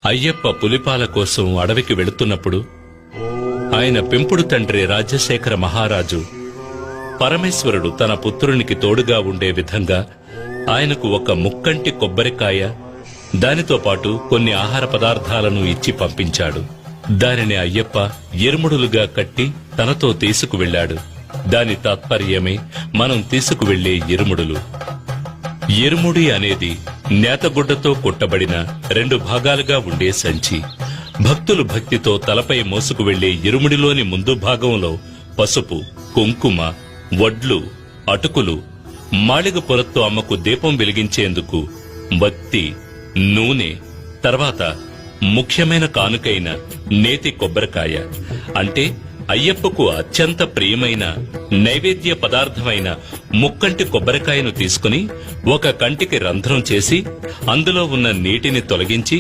అయ్యప్ప పులిపాల కోసం అడవికి వెళుతున్నప్పుడు ఆయన పెంపుడు తండ్రి రాజశేఖర మహారాజు పరమేశ్వరుడు తన పుత్రునికి తోడుగా ఉండే విధంగా ఆయనకు ఒక ముక్కంటి కొబ్బరికాయ దానితో పాటు కొన్ని ఆహార పదార్థాలను ఇచ్చి పంపించాడు. దానిని అయ్యప్ప ఇరుముడులుగా కట్టి తనతో తీసుకువెళ్లాడు. దాని తాత్పర్యమే మనం తీసుకువెళ్లే ఇరుముడులు. ఇరుముడి అనేది నేతగుడ్డతో కుట్టబడిన 2 భాగాలుగా ఉండే సంచి. భక్తులు భక్తితో తలపై మోసుకు వెళ్లే ఇరుముడిలోని ముందు భాగంలో పసుపు, కుంకుమ, వడ్లు, అటుకులు, మాళిగ పొరతో అమ్మకు దీపం వెలిగించేందుకు వత్తి, నూనె, తర్వాత ముఖ్యమైన కానుకైన నేతి కొబ్బరికాయ అంటే అయ్యప్పకు అత్యంత ప్రియమైన నైవేద్య పదార్థమైన ముక్కంటి కొబ్బరికాయను తీసుకుని ఒక కంటికి రంధ్రం చేసి అందులో ఉన్న నీటిని తొలగించి